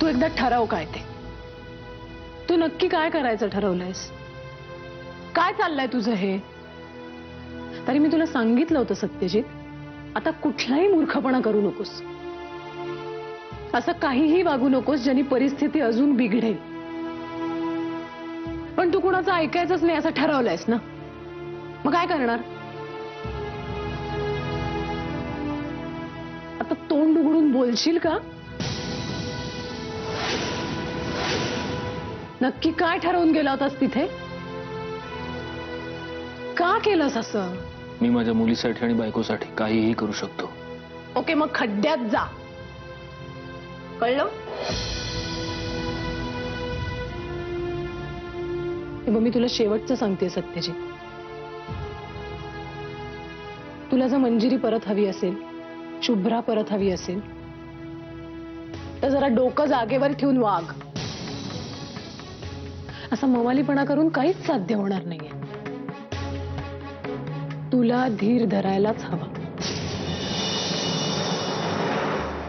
तू एकदा ठरव काय ते. तू नक्की काय करायचं ठरवलंयस? काय चाललंय तुझं हे? तरी मी तुला सांगितलं होतं सत्यजित, आता कुठलाही मूर्खपणा करू नकोस. असं काहीही वागू नकोस ज्याने परिस्थिती अजून बिघडेल. पण तू कुणाचं ऐकायचंच नाही असं ठरवलंयस ना, मग काय करणार? आता तोंड उघडून बोलशील का? नक्की काय ठरवून गेला होतास तिथे? का केलंस असं? मी माझ्या मुलीसाठी आणि बायकोसाठी काहीही करू शकतो. ओके, मग खड्ड्यात जा, कळलं? मग मी तुला शेवटचं सांगते सत्यजित, तुला जर मंजिरी परत हवी असेल, शुभ्रा परत हवी असेल, तर जरा डोकं जागेवर ठेवून वाग. असा मवालीपणा करून काहीच साध्य होणार नाहीये. तुला धीर धरायलाच हवा.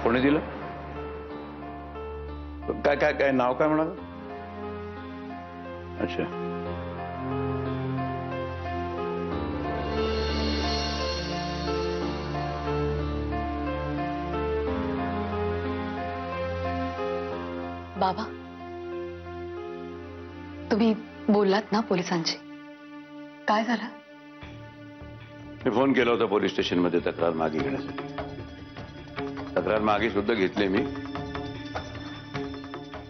कोणी दिलं? काय काय काय नाव काय म्हणाल? अच्छा, बाबा, तुम्ही बोललात ना पोलिसांशी, काय झालं? मी फोन केला होता पोलीस स्टेशनमध्ये तक्रार मागे घेण्यासाठी. तक्रार मागे सुद्धा घेतली मी,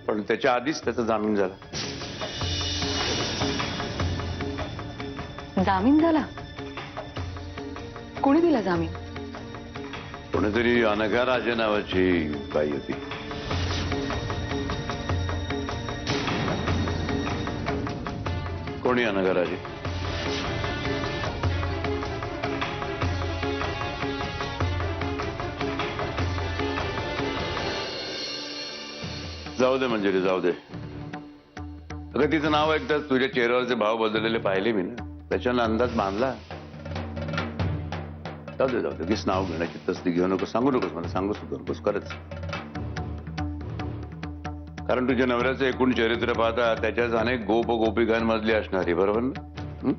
पण त्याच्या आधीच त्याचा जामीन झाला. जामीन झाला? कोणी दिला जामीन? कोणीतरी अनघा राजे नावाची बाई होती. कोणी अनघा राजे? जाऊ दे मंजिरी, जाऊ दे. अगं तिचं नाव एकदा तुझ्या चेहऱ्यावरचे भाव बदललेले पाहिले मी ना, त्याच्यानं अंदाज बांधला. जाऊ दे, जाऊ दे. उगीच नाव घेण्याची तसदी घेऊ नकोस, सांगू नकोस, मला सांगू सुद्धा नकोस खरंच. कारण तुझ्या नवऱ्याचं एकूण चरित्र पाहता त्याच्याच अनेक गोप गोपिकांमधली असणारी, बरोबर ना?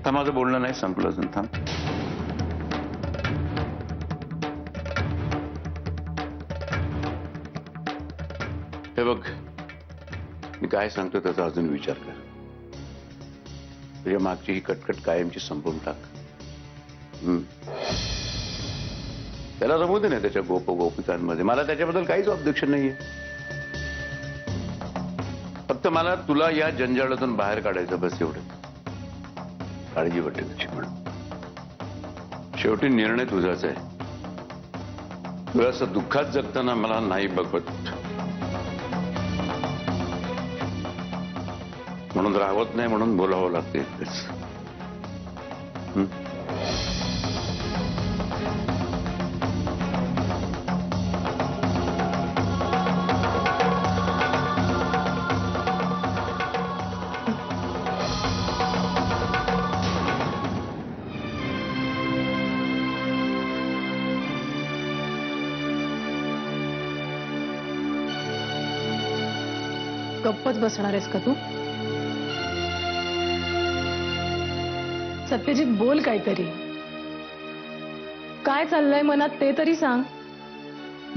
थांब, माझं बोलणं नाही संपलं अजून, थांब. हे बघ, मी काय सांगतो त्याचा अजून विचार कर. तुझ्या मागची ही कटकट कायमची संपवून टाक. त्याला रमू दे ना त्याच्या गोप गोपिकांमध्ये. मला त्याच्याबद्दल काहीच ऑब्जेक्शन नाहीये. फक्त मला तुला या जंजाळातून बाहेर काढायचं, बस एवढं. काळजी वाटते तुझी, म्हणून शेवटी निर्णय तुझाच आहे. तुला असं दुःखात जगताना मला नाही बघवत, म्हणून राहत नाही, म्हणून बोलावं लागते. गप्पच बसणार आहेस का तू? सत्यजित, बोल काहीतरी. काय चाललंय मनात ते तरी सांग.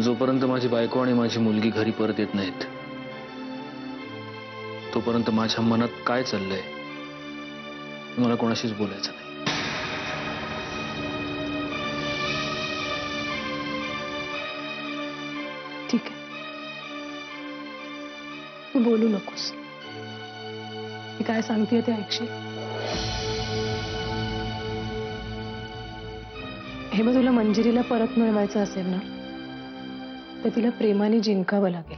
जोपर्यंत माझी बायको आणि माझी मुलगी घरी परत येत नाहीत, तोपर्यंत माझ्या मनात काय चाललंय मला कोणाशीच बोलायचं नाही. ठीक आहे, तू बोलू नकोस. मी काय सांगतेय ते ऐकशील. हे मग तुला मंजिरीला परत मिळवायचं असेल ना, तर तिला प्रेमाने जिंकावं लागेल.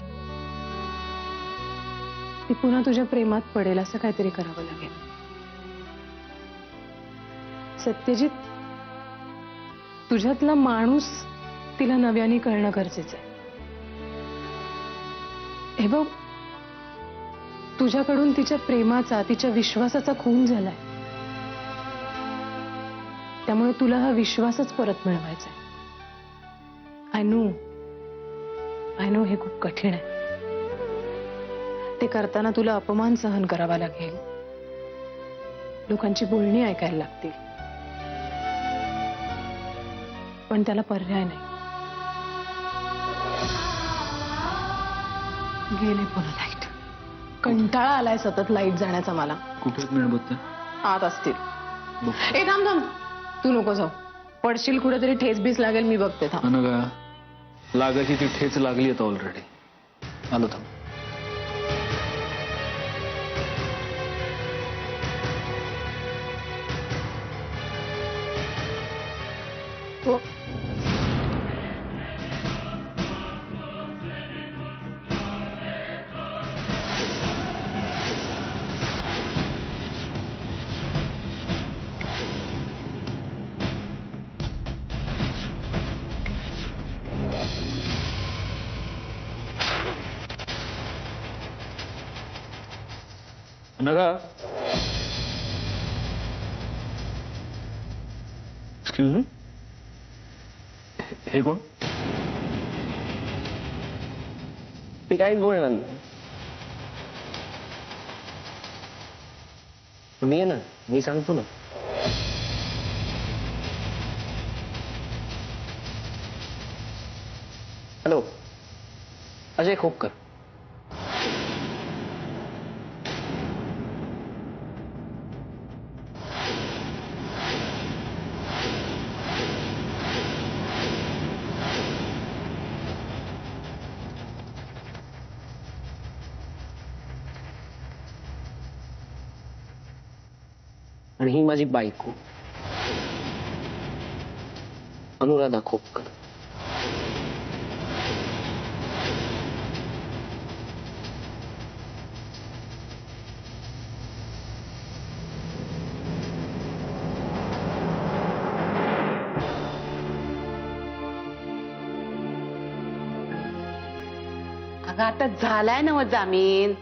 ती पुन्हा तुझ्या प्रेमात पडेल असं काहीतरी करावं लागेल. सत्यजित, तुझ्यातला माणूस तिला नव्याने कळणं गरजेचं आहे. हे बघ, तुझ्याकडून तिच्या प्रेमाचा, तिच्या विश्वासाचा खून झालाय. त्यामुळे तुला हा विश्वासच परत मिळवायचा आहे. आय नो हे खूप कठीण आहे. ते करताना तुला अपमान सहन करावा लागेल, लोकांची बोलणी ऐकायला लागतील, पण त्याला पर्याय नाही. गेले पुन्हा लाईट. कंटाळा आलाय सतत लाईट जाण्याचा मला. कुठे मेणबत्त्या? आत असतील. बघ. ए थांब थांब, तू नको जाऊ. पडशील कुठेतरी, ठेच बीस लागेल. मी बघते थांब. अनघा, लागायची ती ठेच लागली आता ऑलरेडी. आलो थांब. हो. अनघा, एक्सक्यूज मी, हे कोण? ते काहीच बोलणार नाही. मी आहे ना, मी सांगतो ना. हॅलो, अजय खोपकर. आणि ही माझी बायको अनुराधा खोपकर. अगं आता झालाय ना जामीन.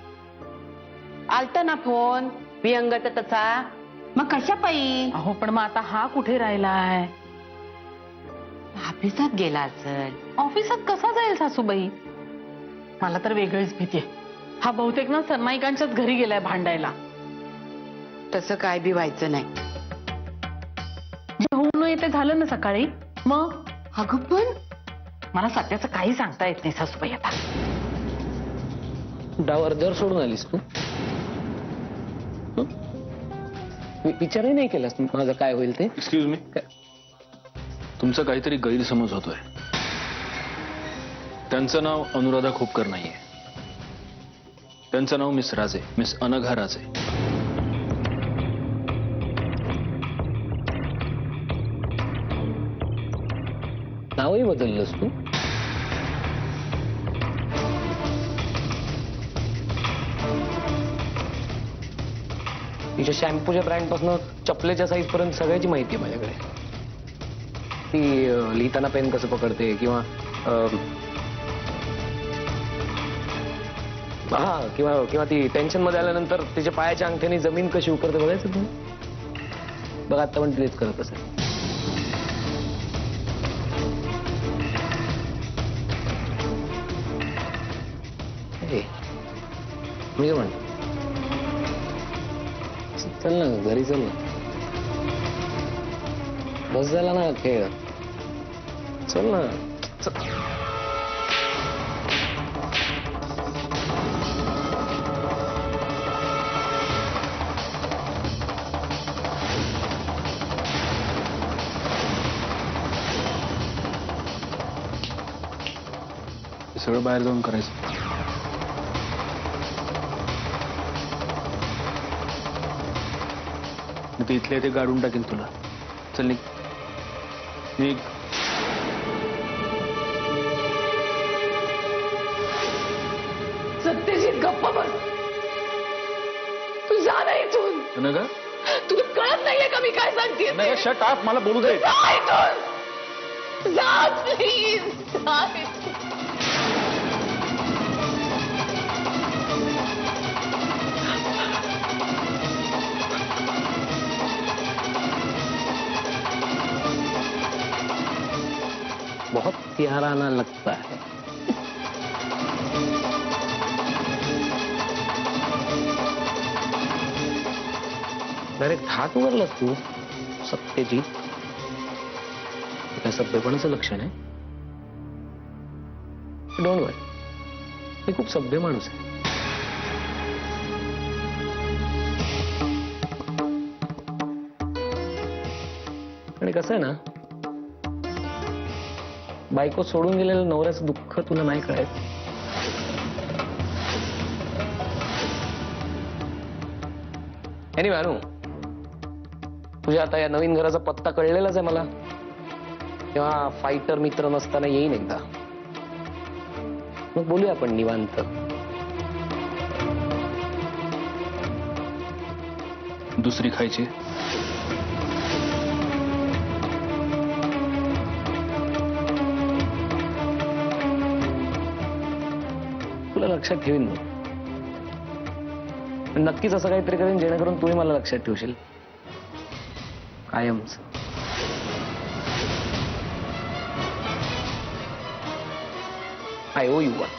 आलता ना फोन विहंगत तसा. मग कशा पायी? अहो पण मग आता हा कुठे राहिलाय? ऑफिसात गेला असेल. ऑफिसात कसा जाईल सासूबाई? मला तर वेगळीच भीती आहे. हा बहुतेक ना सनमाईकांच्याच घरी गेलाय भांडायला. तसं काय बी व्हायचं नाही. जे होऊन येते झालं ना सकाळी. मग अगं पण मला सत्याचं काही सांगता येत नाही सासूबाई. आता डावर दर सोडून आलीस तू. विचारही नाही केलास माझं काय होईल ते. एक्सक्यूज मी, तुमचा काहीतरी गैरसमज होतोय. त्यांचं नाव अनुराधा खोपकर नाहीये. त्यांचं नाव मिस राजे, मिस अनघा राजे. नावही बदललंस तू. तिच्या शॅम्पूच्या ब्रँड पासून चपलेच्या साईज पर्यंत सगळ्याची माहिती आहे माझ्याकडे. ती लिहिताना पेन कसं पकडते किंवा हा किंवा किंवा ती टेन्शन मध्ये आल्यानंतर तिच्या पायाच्या अंगठ्याने जमीन कशी उकरते बघायचं तू. बघ आता पण तेच करत असेल. मी म्हण, चल ना घरी, चल ना. बस झाला ना खेळ. चल ना. हे सगळं बाहेर जाऊन करायचं. ते इथल्या इथे गाडून टाकेल तुला. चल निघ. निघ. सत्यजित गप्प बस. तू जा ना इथून. अनघा, तुला कळत नाहीये का मी काय सांगते? अनघा शट अप, मला बोलू दे. जा इथून. जा प्लीज. जा इथून. बहुत सियाराना लगता है. डायरेक्ट हात उघडलास तू सत्यजित. हे काय सभ्यपणाचं लक्षण आहे? डोंट वरी, मी खूप सभ्य माणूस आहे. आणि कसं आहे ना, बायको सोडून गेलेल्या नवऱ्याचं दुःख तुला नाही कळायचं. एनिवे अनु, तुझ्या आता या नवीन घराचा पत्ता कळलेलाच आहे मला. तेव्हा फायटर मित्र नसताना येईन एकदा, मग बोलूया आपण निवांत. दुसरी खायची? तुला लक्षात ठेवीन मी. पण नक्कीच असं काहीतरी करेन जेणेकरून तुम्ही मला लक्षात ठेवशील कायमच. I owe you one.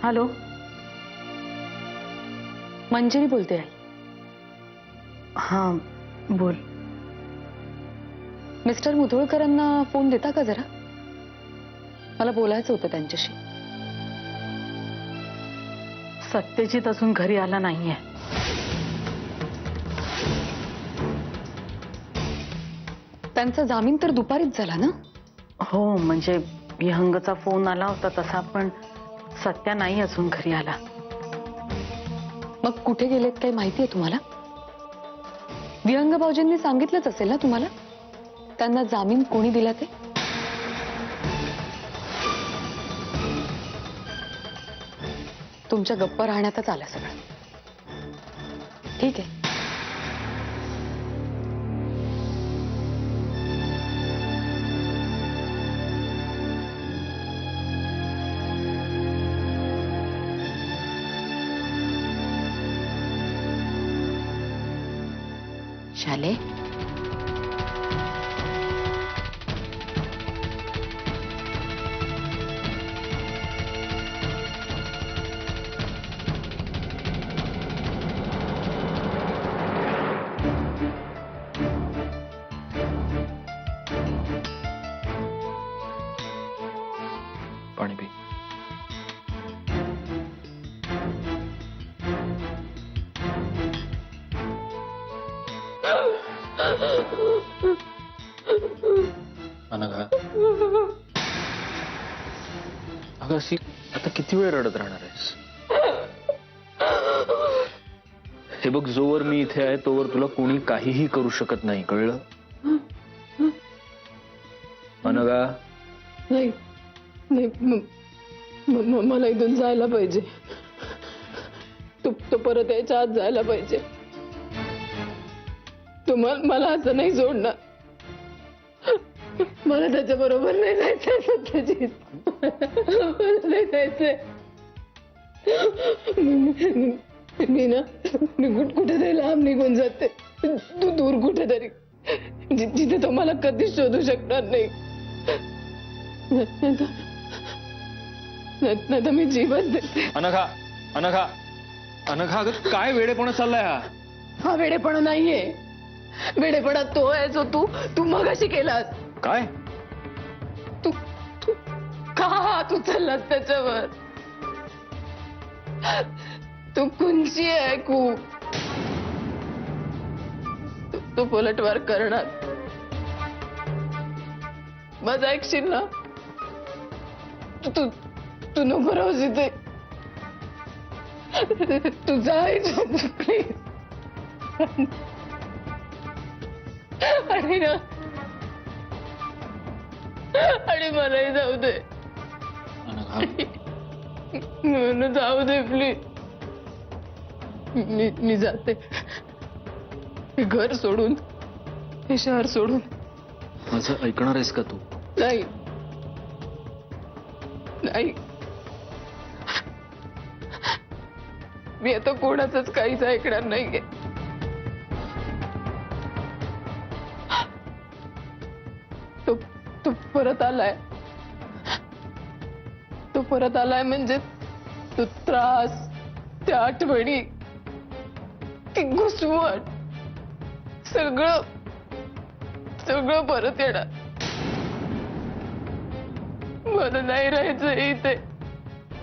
Hello, Manjiri बोलते आहे. हा बोल. मिस्टर मुधोळकरांना फोन देता का जरा? मला बोलायचं होतं त्यांच्याशी. सत्यजित अजून घरी आला नाहीये. त्यांचा जामीन तर दुपारीच झाला ना? हो, म्हणजे विहंगचा फोन आला होता तसा, पण सत्या नाही अजून घरी आला. मग कुठे गेलेत काही माहिती आहे तुम्हाला? विहंग भाऊजींनी सांगितलंच असेल ना तुम्हाला त्यांना जामीन कोणी दिला ते? तुमच्या गप्पा राहण्यातच आलं सगळं. ठीक आहे. शाले, पाणी पी. अनघा, अगं अशी आता किती वेळ रडत राहणार आहेस? हे बघ, जोवर मी इथे आहे तोवर तुला कोणी काहीही करू शकत नाही, कळलं? अनघा, नाही नाही, मला इथून जायला पाहिजे. तो परत यायच्या आत जायला पाहिजे. मला असं नाही सोडणार. मला त्याच्या बरोबर नाही जायचंय सत्यजित. मला नाही जायचंय. मी कुठेतरी लांब निघून जाते. तू दूर कुठेतरी, जिथे तो मला कधीच शोधू शकणार नाही. नाही तर मी जीवन देते. अनघा, अनघा, अनघा, अगं काय वेडेपणा चाललाय हा? हा वेडेपणा नाहीये. वेडेपणा तो आहे जो तू मगाशी केलास. काय? तू तू का हात उचललास त्याच्यावर? तू कुंची आहे खूप. तू पलटवार करणार. माझा ऐकशील ना? तू तू नको राहूस इथे. तू जा प्लीज. आणि ना आणि मलाही जाऊ दे. जाऊ दे प्लीज. मी जाते. हे घर सोडून, हे शहर सोडून. माझं ऐकणार आहेस का तू? नाही नाही, मी आता कोणाचंच काहीच ऐकणार नाहीये. तो तो परत आलाय. तो परत आलाय म्हणजे तो त्रास, त्या आठवणी, ती घुसवट, सगळं सगळं परत येणार. मला नाही राहायचंय इथे,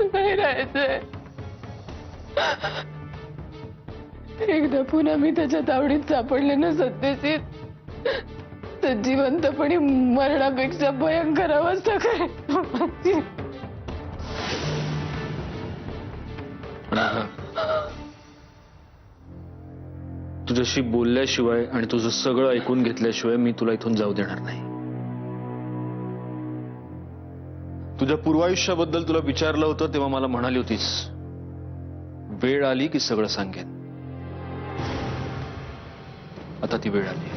नाही राहायचंय. एकदा पुन्हा मी त्याच्या तावडीत सापडले ना सत्यशील, तर जिवंतपणी मरणापेक्षा भयंकर अवस्था काय. तुझ्याशी बोलल्याशिवाय आणि तुझं सगळं ऐकून घेतल्याशिवाय मी तुला इथून जाऊ देणार नाही. तुझ्या पूर्वायुष्याबद्दल तुला विचारलं होतं तेव्हा मला म्हणाली होतीस वेळ आली की सगळं सांगेन. आता ती वेळ आली.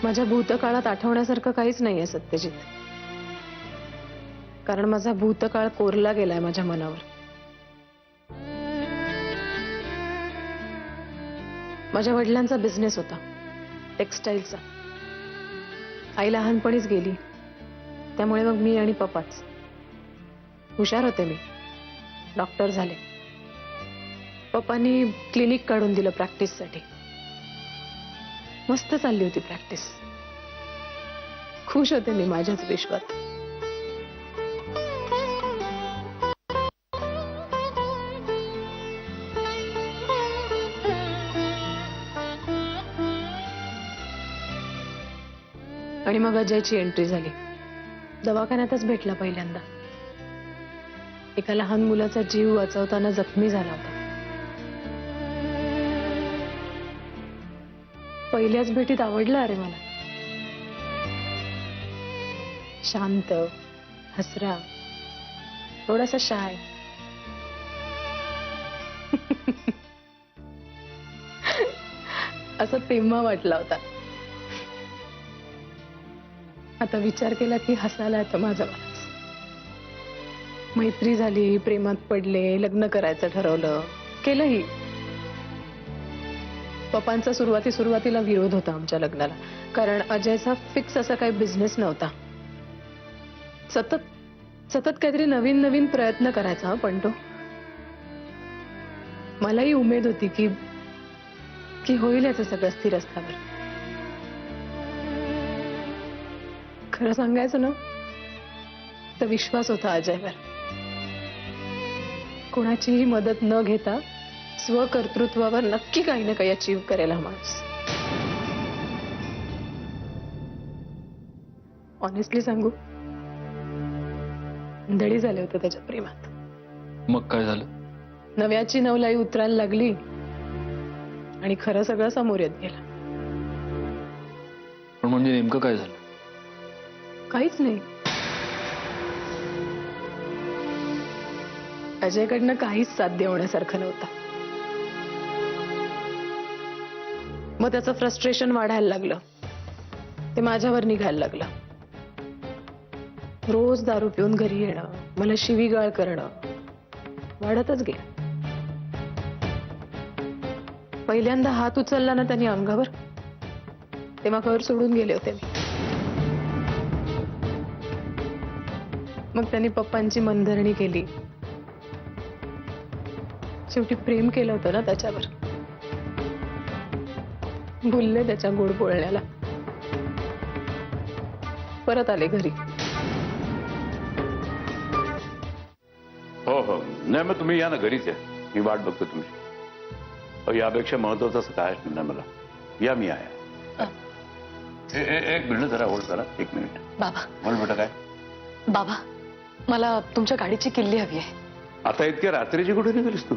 माझ्या भूतकाळात आठवण्यासारखं काहीच नाहीये सत्यजित, कारण माझा भूतकाळ कोरला गेलाय माझ्या मनावर. माझ्या वडिलांचा बिझनेस होता, टेक्सटाईलचा. आई लहानपणीच गेली, त्यामुळे मग मी आणि पप्पाच. हुशार होते मी, डॉक्टर झाले. पप्पांनी क्लिनिक काढून दिलं प्रॅक्टिससाठी. मस्त चालली होती प्रॅक्टिस. खुश होते मी माझ्याच विश्वात. आणि मग अजयची एंट्री झाली. दवाखान्यातच भेटला पहिल्यांदा. एका लहान मुलाचा जीव वाचवताना जखमी झाला होता. पहिल्याच भेटीत आवडला अरे मला. शांत, हसरा, थोडासा शाय. असं तेव्हा वाटला होता. आता विचार केला की हसायला येतं माझं मलाच. मैत्री झाली, प्रेमात पडले, लग्न करायचं ठरवलं, केलंही. पप्पांचा सुरुवातीला विरोध होता आमच्या लग्नाला, कारण अजयचा फिक्स असा काही बिझनेस नव्हता. सतत काहीतरी नवीन नवीन प्रयत्न करायचा. पण तो, मलाही उमेद होती की होईल याचं सगळं स्थिर असल्यावर. खरं सांगायचं ना तर विश्वास होता अजयवर. कोणाचीही मदत न घेता स्वकर्तृत्वावर नक्की काही ना काही अचीव करेल हा माणूस. ऑनेस्टली सांगू, दडी झाले होते त्याच्या प्रेमात. मग काय झालं? नव्याची नवलाई उतरायला लागली आणि खरं सगळं समोर येत गेलं. पण म्हणजे नेमकं काय झालं? काहीच नाही. अजयकडनं काहीच साध्य होण्यासारखं नव्हतं. मग त्याचं फ्रस्ट्रेशन वाढायला लागलं. ते माझ्यावर निघायला लागलं. रोज दारू पिऊन घरी येणं, मला शिवीगाळ करणं वाढतच गेलं. पहिल्यांदा हात उचलला ना त्यांनी अंगावर, तेव्हा घर सोडून गेले होते मी. मग त्यांनी पप्पांची मनधरणी केली. शेवटी प्रेम केलं होतं ना त्याच्यावर. भुलले त्याच्या गोड बोलण्याला. परत आले घरी. हो, नाही मग तुम्ही या ना, घरीच या. मी वाट बघतो तुमची. यापेक्षा महत्वाचं असं कायच नाही मला. या, मी आहे. एक मिनिट जरा होल्ड करा, 1 मिनिट. बाबा बोल बेटा काय? बाबा मला तुमच्या गाडीची किल्ली हवी आहे. आता इतक्या रात्रीची कुठे निघालीस तू?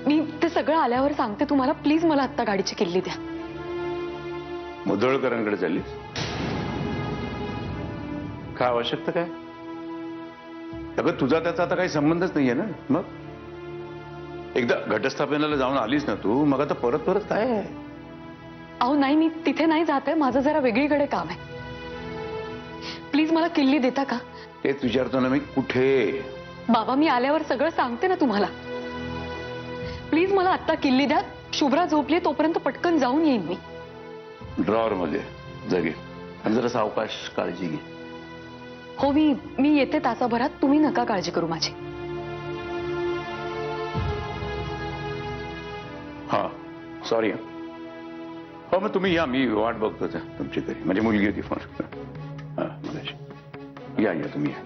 मी ते सगळं आल्यावर सांगते तुम्हाला. प्लीज मला आत्ता गाडीची किल्ली द्या. मुधोळकरांकडे चाललीस? काय आवश्यकता काय? अगं तुझा त्याचा आता काही संबंधच नाहीये ना. मग एकदा घटस्थापनेला जाऊन आलीस ना तू, मग आता परत परत काय आहे? अहो नाही, मी तिथे नाही जात आहे. माझं जरा वेगळीकडे काम आहे. प्लीज मला किल्ली देता का? तेच विचारतो ना मी, कुठे? बाबा मी आल्यावर सगळं सांगते ना तुम्हाला. प्लीज मला आत्ता किल्ली द्या. शुभ्रा झोपली तोपर्यंत पटकन जाऊन येईन मी. ड्रॉवर मध्ये जगे आणि जरा सावकाश काळजी घे. हो मी येते तासाभरात. तुम्ही नका काळजी करू माझी. हा सॉरी. हो मग तुम्ही या, मी वाट बघतोच आहे तुमची घरी. म्हणजे मुलगी होती फोन. हा मगाशी. या तुम्ही या.